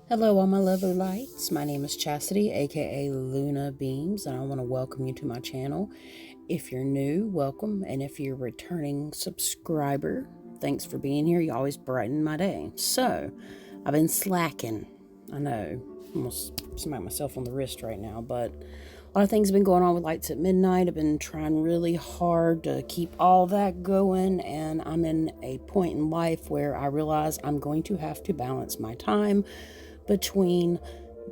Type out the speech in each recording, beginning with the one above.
Hello, all my lovely lights. My name is Chastity, aka Luna Beams, and I want to welcome you to my channel. If you're new, welcome, and if you're a returning subscriber, thanks for being here. You always brighten my day. So, I've been slacking. I know, almost smack myself on the wrist right now, but a lot of things have been going on with Lights at Midnight. I've been trying really hard to keep all that going, and I'm in a point in life where I realize I'm going to have to balance my time between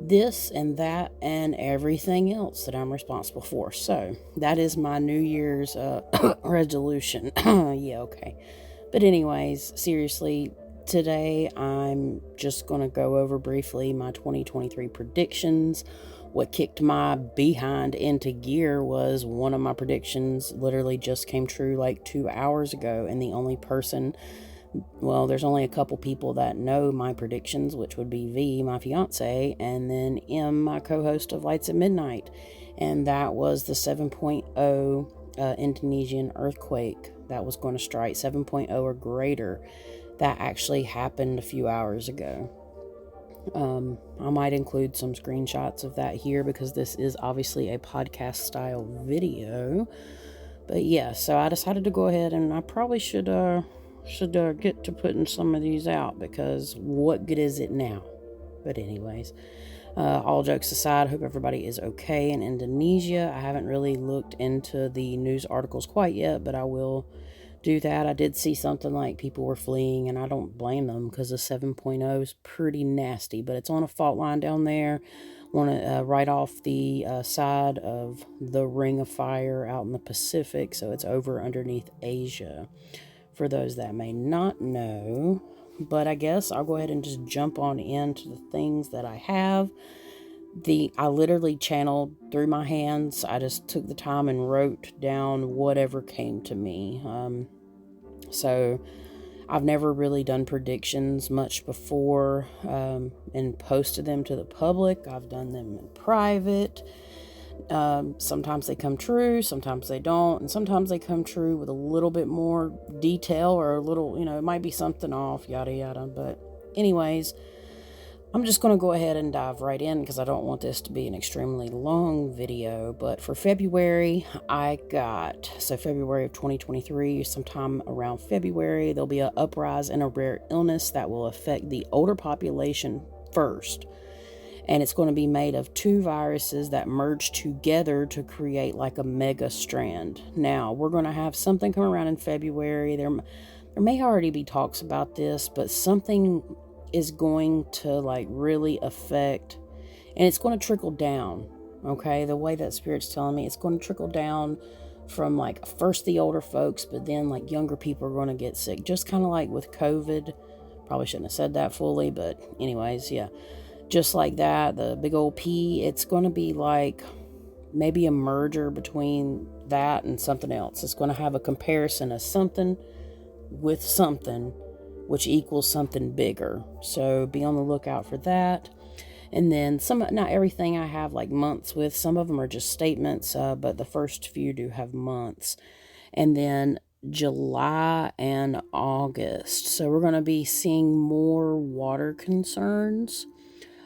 this and that and everything else that I'm responsible for. So that is my New Year's resolution. Yeah, okay. But anyways, seriously, today I'm just going to go over briefly my 2023 predictions. What kicked my behind into gear was one of my predictions literally just came true like 2 hours ago, and the only person, well, there's only a couple people that know my predictions, which would be V, my fiance, and then M, my co-host of Lights at Midnight. And that was the 7.0 Indonesian earthquake that was going to strike 7.0 or greater. That actually happened a few hours ago. I might include some screenshots of that here because this is obviously a podcast style video. But yeah, so I decided to go ahead, and I probably should get to putting some of these out because what good is it now? But anyways, all jokes aside, I hope everybody is okay in Indonesia. I haven't really looked into the news articles quite yet, but I will do that. I did see something like people were fleeing, and I don't blame them because the 7.0 is pretty nasty, but it's on a fault line down there, right off the side of the Ring of Fire out in the Pacific, so it's over underneath Asia, for those that may not know. But I guess I'll go ahead and just jump on into the things that I have. I literally channeled through my hands. I just took the time and wrote down whatever came to me. So I've never really done predictions much before and posted them to the public. I've done them in private. Sometimes they come true, sometimes they don't, and sometimes they come true with a little bit more detail or a little, it might be something off, yada yada. But anyways, I'm just going to go ahead and dive right in because I don't want this to be an extremely long video. But for February, February of 2023, sometime around February, there'll be an uprise in a rare illness that will affect the older population first. And it's going to be made of two viruses that merge together to create like a mega strand. Now, we're going to have something come around in February. There may already be talks about this, but something is going to like really affect, and it's going to trickle down, okay? The way that Spirit's telling me, it's going to trickle down from like first the older folks, but then like younger people are going to get sick, just kind of like with COVID. Probably shouldn't have said that fully, but anyways, yeah. Just like that, the big old P, it's going to be like maybe a merger between that and something else. It's going to have a comparison of something with something, which equals something bigger. So be on the lookout for that. And then not everything I have like months with. Some of them are just statements, but the first few do have months. And then July and August. So we're going to be seeing more water concerns.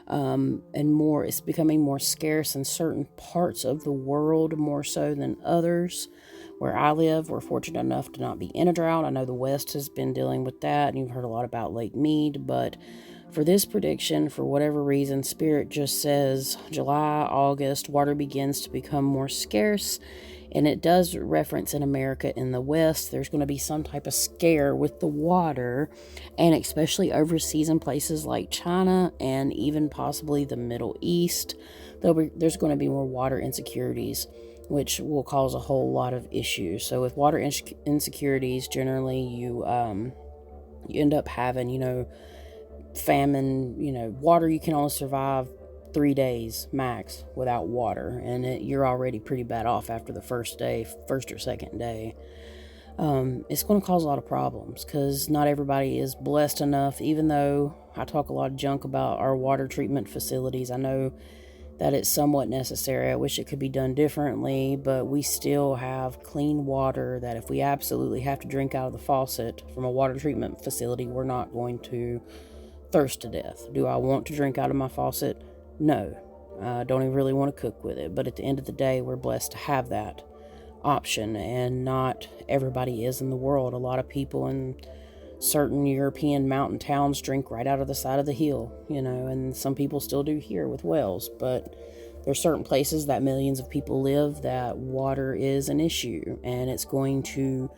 And more, it's becoming more scarce in certain parts of the world, more so than others. Where I live, we're fortunate enough to not be in a drought. I know the West has been dealing with that, and you've heard a lot about Lake Mead, but for this prediction, for whatever reason, Spirit just says July, August, water begins to become more scarce. And it does reference in America in the West, there's going to be some type of scare with the water, and especially overseas in places like China and even possibly the Middle East. There's going to be more water insecurities, which will cause a whole lot of issues. So with water insecurities, generally you end up having, famine, water. You can only survive 3 days max without water, and you're already pretty bad off after the first or second day. It's going to cause a lot of problems because not everybody is blessed enough. Even though I talk a lot of junk about our water treatment facilities, I know that it's somewhat necessary. I wish it could be done differently, but we still have clean water that if we absolutely have to drink out of the faucet from a water treatment facility, we're not going to thirst to death. Do I want to drink out of my faucet? No. I don't even really want to cook with it. But at the end of the day, we're blessed to have that option, and not everybody is in the world. A lot of people in certain European mountain towns drink right out of the side of the hill, and some people still do here with wells. But there's certain places that millions of people live that water is an issue, and it's going to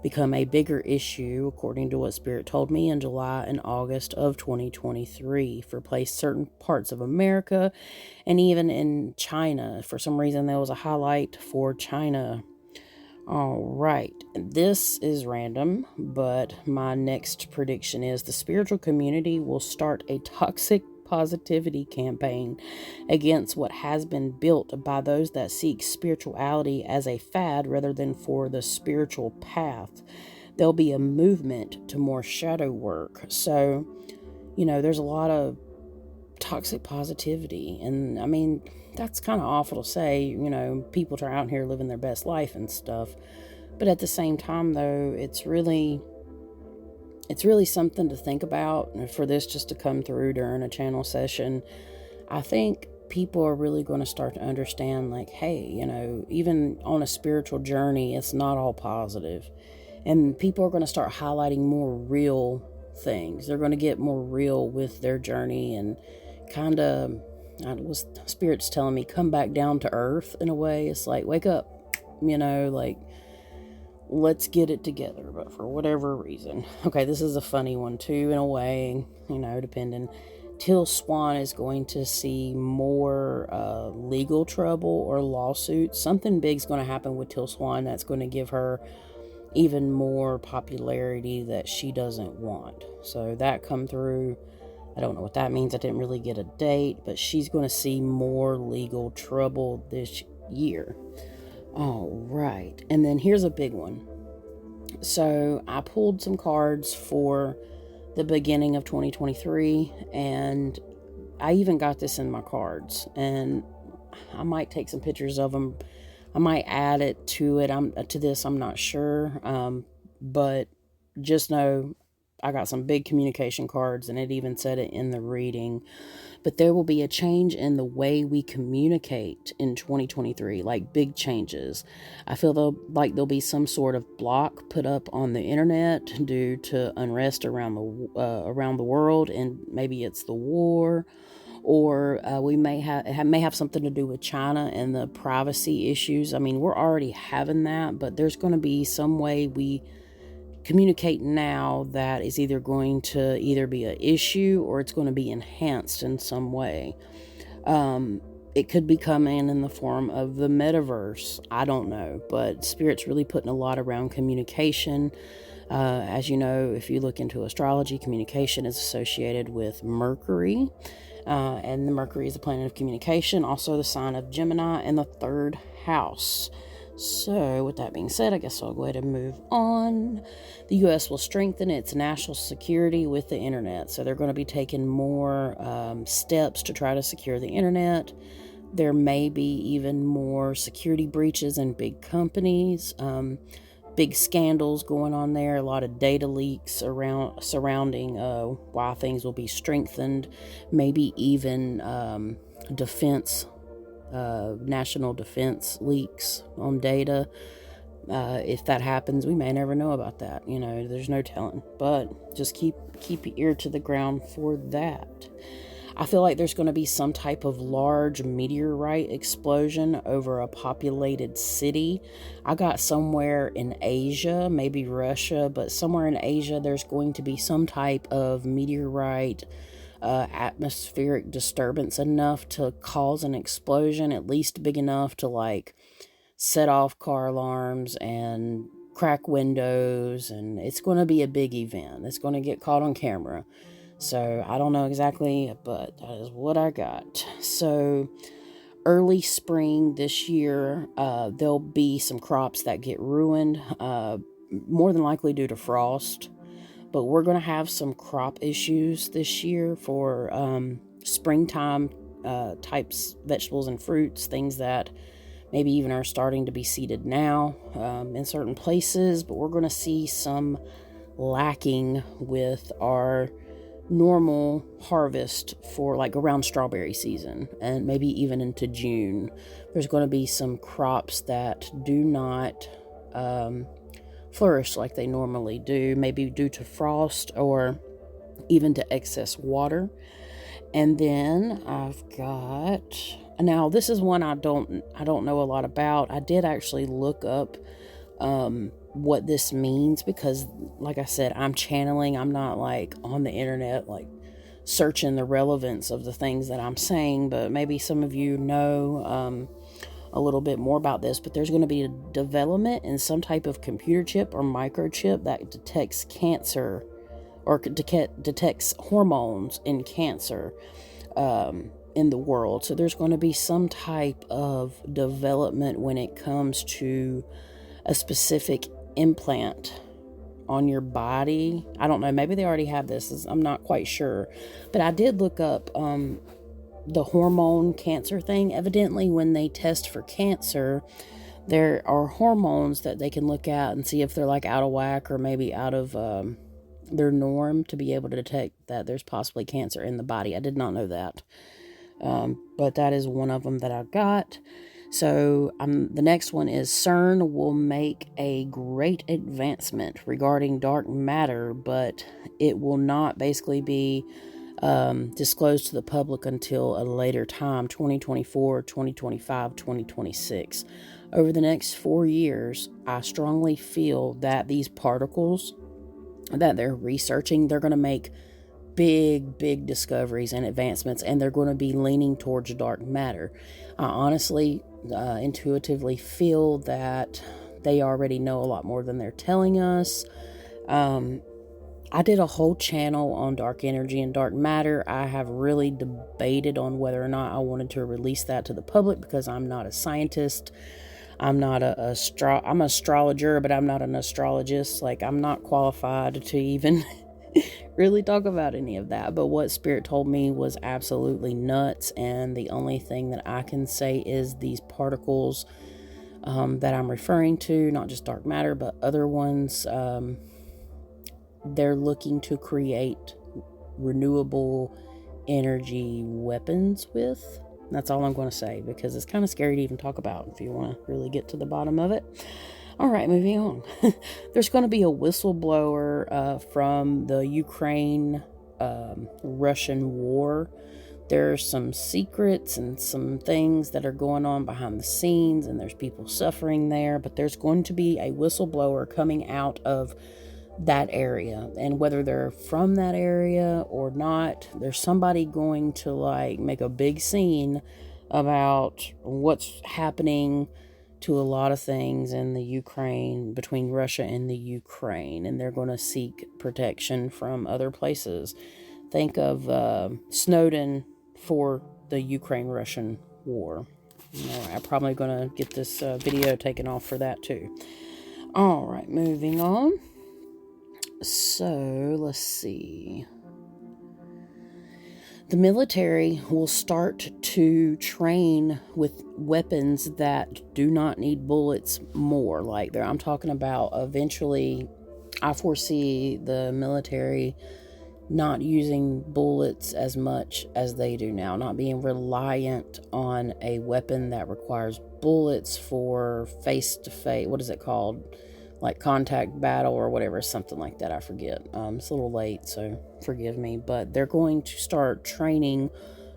become a bigger issue, according to what Spirit told me, in July and August of 2023 for certain parts of America, and even in China. For some reason, there was a highlight for China. All right, this is random, but my next prediction is the spiritual community will start a toxic positivity campaign against what has been built by those that seek spirituality as a fad rather than for the spiritual path. There'll be a movement to more shadow work. So, there's a lot of toxic positivity, and I mean, that's kind of awful to say. People are out here living their best life and stuff, but at the same time, though, it's really something to think about. And for this just to come through during a channel session, I think people are really going to start to understand, like, hey, even on a spiritual journey, it's not all positive, and people are going to start highlighting more real things. They're going to get more real with their journey, and kind of, Spirit's telling me, come back down to earth in a way. It's like, wake up, like, let's get it together. But for whatever reason, okay, this is a funny one too, in a way, depending. Teal Swan is going to see more legal trouble or lawsuits. Something big's going to happen with Teal Swan that's going to give her even more popularity that she doesn't want. So that come through. I don't know what that means. I didn't really get a date, but she's going to see more legal trouble this year. All right. And then here's a big one. So I pulled some cards for the beginning of 2023, and I even got this in my cards, and I might take some pictures of them. I might add it to it. I'm not sure. But just know I got some big communication cards, and it even said it in the reading. But there will be a change in the way we communicate in 2023, like big changes. I feel like there'll be some sort of block put up on the internet due to unrest around the world, and maybe it's the war, or we may have something to do with China and the privacy issues. I mean, we're already having that, but there's going to be some way we communicate now that is either going to be an issue, or it's going to be enhanced in some way. It could be coming in the form of the metaverse. I don't know, but Spirit's really putting a lot around communication. As you know, if you look into astrology, communication is associated with Mercury, and the Mercury is the planet of communication, also the sign of Gemini in the 3rd house. So, with that being said, I guess I'll go ahead and move on. The U.S. will strengthen its national security with the internet. So, they're going to be taking more steps to try to secure the internet. There may be even more security breaches in big companies, big scandals going on there, a lot of data leaks surrounding why things will be strengthened, maybe even national defense leaks on data. If that happens, we may never know about that. There's no telling. But just keep your ear to the ground for that. I feel like there's going to be some type of large meteorite explosion over a populated city. I got somewhere in Asia, maybe Russia, but somewhere in Asia, there's going to be some type of meteorite atmospheric disturbance enough to cause an explosion, at least big enough to like set off car alarms and crack windows, and it's going to be a big event. It's going to get caught on camera. So I don't know exactly, but that is what I got. So early spring this year, there'll be some crops that get ruined, more than likely due to frost. But we're going to have some crop issues this year for springtime types, vegetables and fruits, things that maybe even are starting to be seeded now in certain places. But we're going to see some lacking with our normal harvest for like around strawberry season and maybe even into June. There's going to be some crops that do not flourish like they normally do, maybe due to frost or even to excess water. And then I've got, now this is one I don't know a lot about. I did actually look up what this means because, like I said, I'm channeling. I'm not like on the internet like searching the relevance of the things that I'm saying, but maybe some of you know a little bit more about this. But there's going to be a development in some type of computer chip or microchip that detects cancer or detects hormones in cancer in the world. So there's going to be some type of development when it comes to a specific implant on your body. I don't know, maybe they already have this. I'm not quite sure. But I did look up the hormone cancer thing. Evidently, when they test for cancer, there are hormones that they can look at and see if they're like out of whack or maybe out of their norm to be able to detect that there's possibly cancer in the body. I did not know that. But that is one of them that I got. So the next one is CERN will make a great advancement regarding dark matter, but it will not basically be disclosed to the public until a later time, 2024, 2025, 2026. Over the next 4 years, I strongly feel that these particles that they're researching, they're going to make big discoveries and advancements, and they're going to be leaning towards dark matter. I honestly, intuitively feel that they already know a lot more than they're telling us. I did a whole channel on dark energy and dark matter. I have really debated on whether or not I wanted to release that to the public because I'm not a scientist. I'm not I'm an astrologer, but I'm not an astrologist. Like, I'm not qualified to even really talk about any of that. But what Spirit told me was absolutely nuts. And the only thing that I can say is these particles that I'm referring to, not just dark matter, but other ones, they're looking to create renewable energy weapons with. That's all I'm going to say because it's kind of scary to even talk about if you want to really get to the bottom of it. All right, moving on. There's going to be a whistleblower from the Ukraine Russian war. There's some secrets and some things that are going on behind the scenes, and there's people suffering there, but there's going to be a whistleblower coming out of that area, and whether they're from that area or not, there's somebody going to like make a big scene about what's happening to a lot of things in the Ukraine, between Russia and the Ukraine, and they're going to seek protection from other places. Think of Snowden for the Ukraine-Russian war. I'm probably going to get this video taken off for that too. All right, moving on. So, let's see. The military will start to train with weapons that do not need bullets more. Like I'm talking about eventually, I foresee the military not using bullets as much as they do now, not being reliant on a weapon that requires bullets for face-to-face, what is it called? Like contact battle or whatever, something like that. I forget. It's a little late, so forgive me. But they're going to start training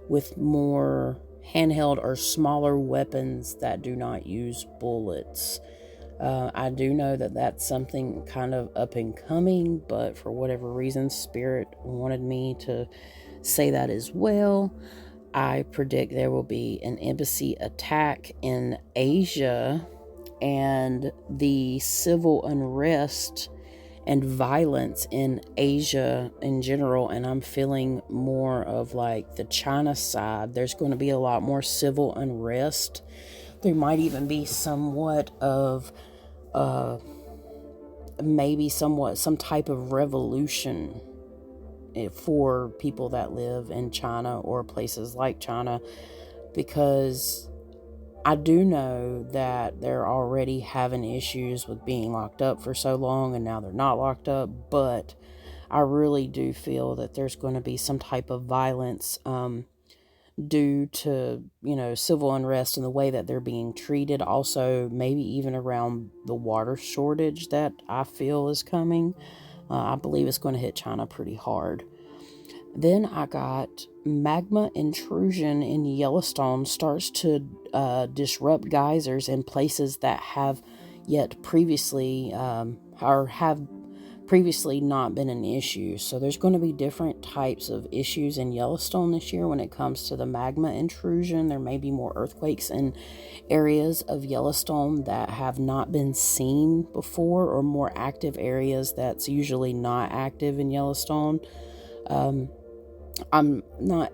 with more handheld or smaller weapons that do not use bullets. I do know that that's something kind of up and coming, but for whatever reason, Spirit wanted me to say that as well. I predict there will be an embassy attack in Asia, and the civil unrest and violence in Asia in general, and I'm feeling more of like the China side. There's going to be a lot more civil unrest. There might even be somewhat of maybe somewhat some type of revolution for people that live in China or places like China, because I do know that they're already having issues with being locked up for so long, and now they're not locked up, but I really do feel that there's going to be some type of violence due to, civil unrest and the way that they're being treated. Also, maybe even around the water shortage that I feel is coming. I believe it's going to hit China pretty hard. Then I got magma intrusion in Yellowstone starts to disrupt geysers in places that have yet previously or have previously not been an issue. So there's going to be different types of issues in Yellowstone this year when it comes to the magma intrusion. There may be more earthquakes in areas of Yellowstone that have not been seen before, or more active areas that's usually not active in Yellowstone. I'm not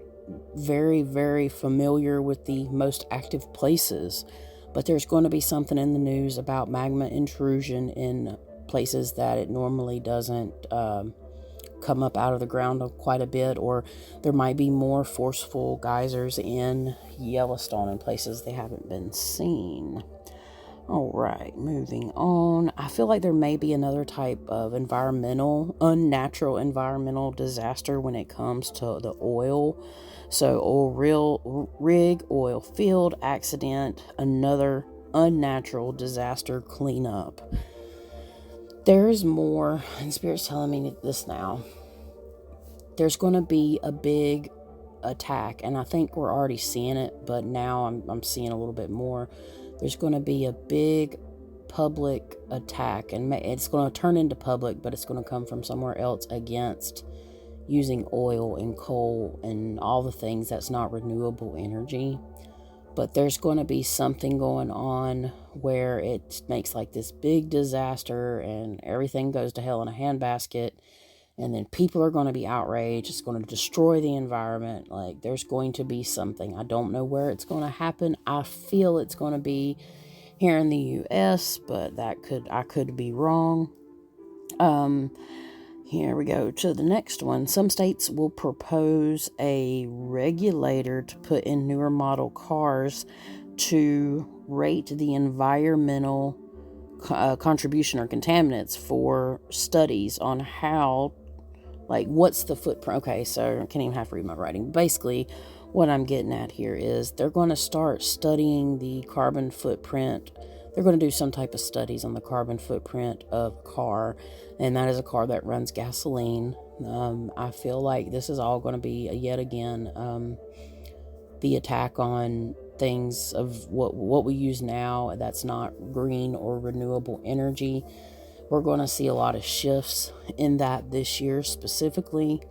very, very familiar with the most active places, but there's going to be something in the news about magma intrusion in places that it normally doesn't come up out of the ground quite a bit, or there might be more forceful geysers in Yellowstone in places they haven't been seen. All right, moving on. I feel like there may be another type of unnatural environmental disaster when it comes to the oil. So, rig, oil field accident, another unnatural disaster cleanup. There's more, and Spirit's telling me this now. There's going to be a big attack, and I think we're already seeing it, but now I'm seeing a little bit more. There's going to be a big public attack, and it's going to turn into public, but it's going to come from somewhere else against using oil and coal and all the things that's not renewable energy. But there's going to be something going on where it makes like this big disaster and everything goes to hell in a handbasket, and then people are going to be outraged. It's going to destroy the environment. Like, there's going to be something. I don't know where it's going to happen. I feel it's going to be here in the U.S., but I could be wrong. Here we go to the next one. Some states will propose a regulator to put in newer model cars to rate the environmental contribution or contaminants for studies on how, like, what's the footprint. Okay, so I can't even have to read my writing. Basically, what I'm getting at here is they're going to start studying the carbon footprint. They're going to do some type of studies on the carbon footprint of a car, and that is a car that runs gasoline. I feel like this is all going to be, yet again, the attack on things of what we use now that's not green or renewable energy. We're going to see a lot of shifts in that this year specifically.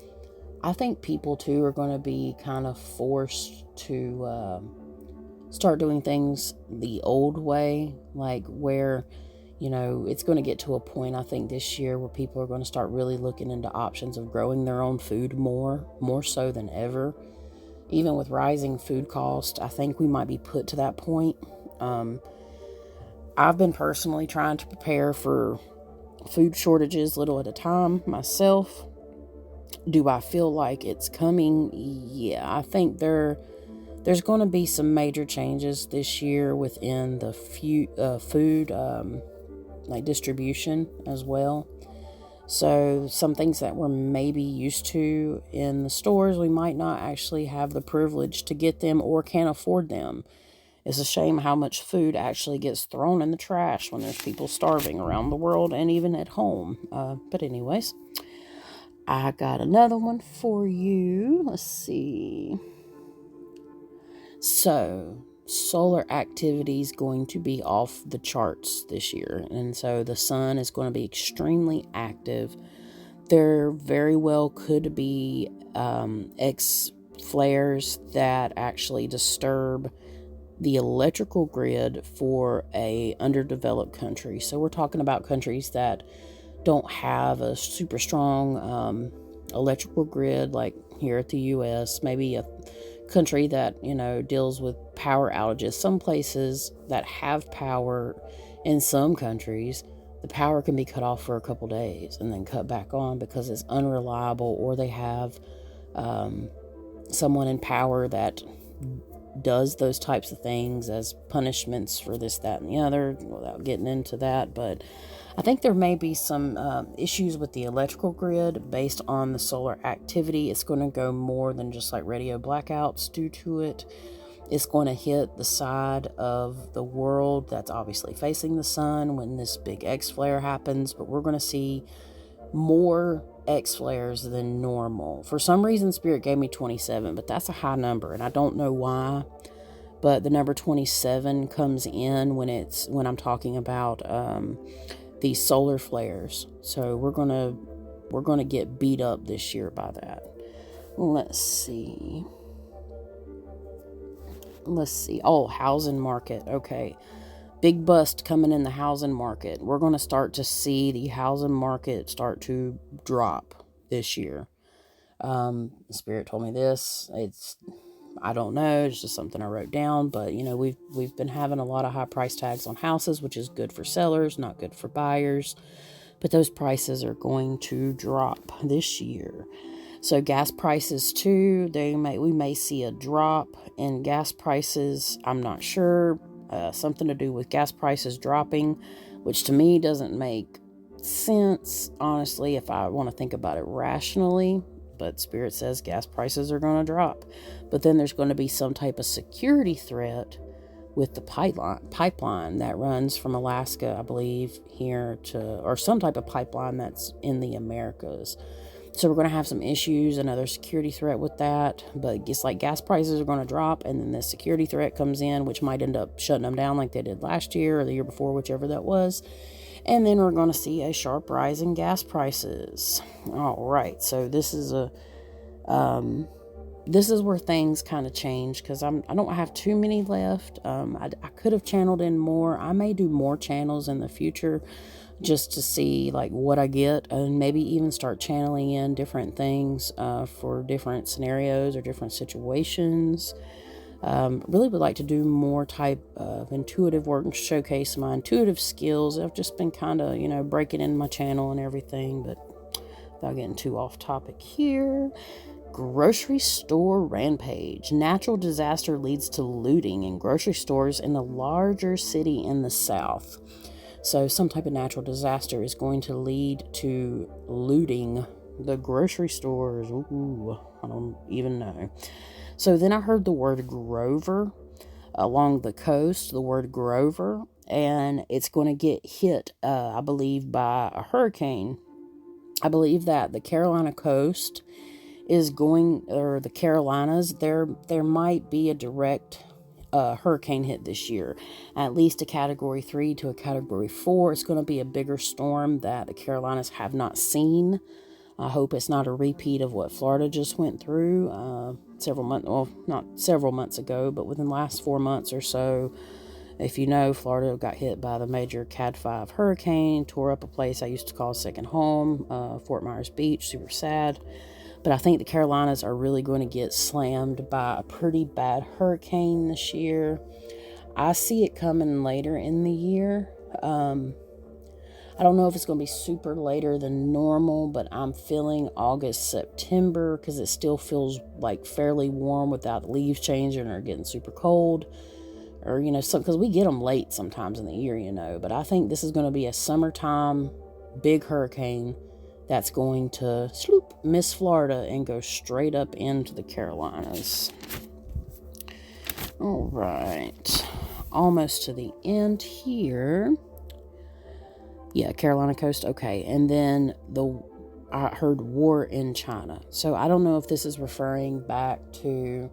I think people too are going to be kind of forced to start doing things the old way, like where, it's going to get to a point, I think, this year where people are going to start really looking into options of growing their own food more so than ever. Even with rising food costs, I think we might be put to that point. I've been personally trying to prepare for food shortages little at a time myself. Do I feel like it's coming? Yeah, I think there's going to be some major changes this year within the food like distribution as well. So some things that we're maybe used to in the stores, we might not actually have the privilege to get them or can't afford them. It's a shame how much food actually gets thrown in the trash when there's people starving around the world and even at home. But anyways, I got another one for you. Let's see. So, solar activity is going to be off the charts this year. And so the sun is going to be extremely active. There very well could be X flares that actually disturb the electrical grid for a underdeveloped country. So we're talking about countries that don't have a super strong electrical grid like here at the U.S., maybe a country that, deals with power outages. Some places that have power in some countries, the power can be cut off for a couple days and then cut back on because it's unreliable, or they have someone in power that does those types of things as punishments for this, that, and the other, without getting into that. But I think there may be some issues with the electrical grid based on the solar activity. It's going to go more than just like radio blackouts due to it. It's going to hit the side of the world that's obviously facing the sun when this big X flare happens, but we're going to see more X flares than normal. For some reason, Spirit gave me 27, but that's a high number, and I don't know why. But the number 27 comes in when I'm talking about these solar flares. So we're gonna get beat up this year by that. Let's see. Oh, housing market. Okay. Big bust coming in the housing market. We're going to start to see the housing market start to drop this year. Spirit told me this. I don't know. It's just something I wrote down. But we've been having a lot of high price tags on houses, which is good for sellers, not good for buyers. But those prices are going to drop this year. So gas prices too, we may see a drop in gas prices. I'm not sure. Something to do with gas prices dropping, which to me doesn't make sense, honestly, if I want to think about it rationally. But Spirit says gas prices are going to drop. But then there's going to be some type of security threat with the pipeline that runs from Alaska, I believe, here or some type of pipeline that's in the Americas. So we're going to have some issues, another security threat with that. But it's like gas prices are going to drop, and then the security threat comes in, which might end up shutting them down like they did last year or the year before, whichever that was. And then we're going to see a sharp rise in gas prices. All right, so this is where things kind of change, because I don't have too many left. I could have channeled in more. I may do more channels in the future just to see like what I get, and maybe even start channeling in different things for different scenarios or different situations. Really would like to do more type of intuitive work and showcase my intuitive skills. I've just been kind of, breaking in my channel and everything, but without getting too off topic here. Grocery store rampage. Natural disaster leads to looting in grocery stores in a larger city in the South. So some type of natural disaster is going to lead to looting the grocery stores. Ooh, I don't even know. So then I heard the word Grover along the coast, the word Grover, and it's going to get hit, I believe, by a hurricane. I believe that the Carolina coast is or the Carolinas, there might be a direct hurricane hit this year, at least a category 3 to a category 4. It's going to be a bigger storm that the Carolinas have not seen. I hope it's not a repeat of what Florida just went through not several months ago, but within the last 4 months or so. If you know, Florida got hit by the major Cat 5 hurricane, tore up a place I used to call second home, Fort Myers Beach, super sad. But I think the Carolinas are really going to get slammed by a pretty bad hurricane this year. I see it coming later in the year. I don't know if it's going to be super later than normal, but I'm feeling August, September, because it still feels like fairly warm without the leaves changing or getting super cold. Or, because we get them late sometimes in the year, But I think this is going to be a summertime big hurricane that's going to miss Florida and go straight up into the Carolinas. All right. Almost to the end here. Yeah, Carolina coast. Okay. And then I heard war in China. So I don't know if this is referring back to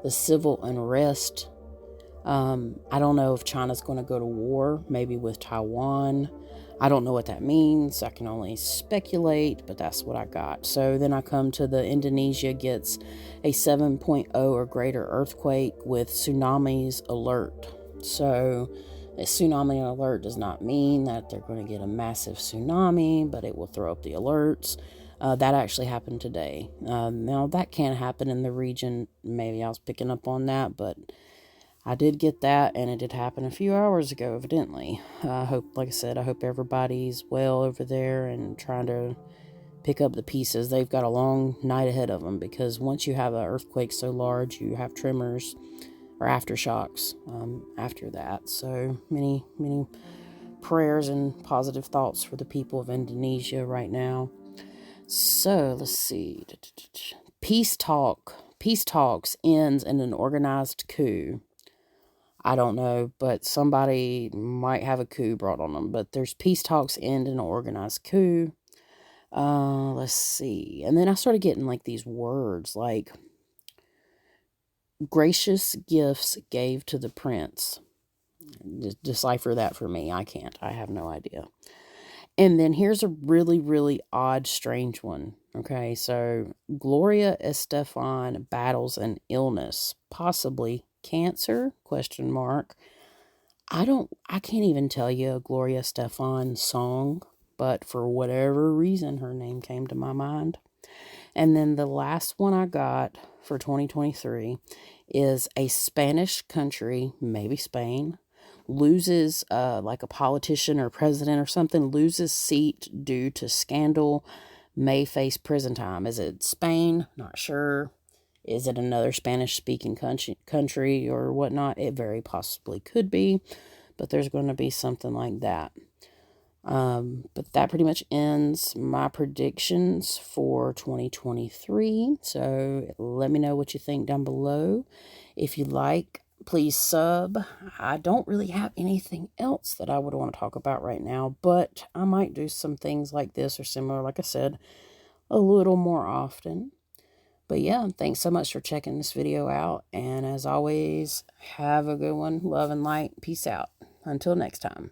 the civil unrest. I don't know if China's going to go to war, maybe with Taiwan. I don't know what that means. I can only speculate, but that's what I got. So then I come to the Indonesia gets a 7.0 or greater earthquake with tsunamis alert. So a tsunami alert does not mean that they're going to get a massive tsunami, but it will throw up the alerts. That actually happened today. Now that can happen in the region. Maybe I was picking up on that, but I did get that, and it did happen a few hours ago, evidently. I hope everybody's well over there and trying to pick up the pieces. They've got a long night ahead of them, because once you have an earthquake so large, you have tremors or aftershocks after that. So many prayers and positive thoughts for the people of Indonesia right now. So let's see. Peace talks ends in an organized coup. I don't know, but somebody might have a coup brought on them. But there's peace talks end in an organized coup. Let's see. And then I started getting like these words like gracious gifts gave to the prince. Decipher that for me. I can't. I have no idea. And then here's a really, really odd, strange one. Okay, so Gloria Estefan battles an illness, possibly cancer? Question mark. I can't even tell you a Gloria Estefan song, but for whatever reason, her name came to my mind. And then the last one I got for 2023 is a Spanish country, maybe Spain, loses like a politician or president or something, loses seat due to scandal, may face prison time. Is it Spain? Not sure. Is it another Spanish-speaking country or whatnot? It very possibly could be, but there's going to be something like that. But that pretty much ends my predictions for 2023. So let me know what you think down below. If you like, please sub. I don't really have anything else that I would want to talk about right now, but I might do some things like this or similar, like I said, a little more often. But yeah, thanks so much for checking this video out. And as always, have a good one. Love and light. Peace out. Until next time.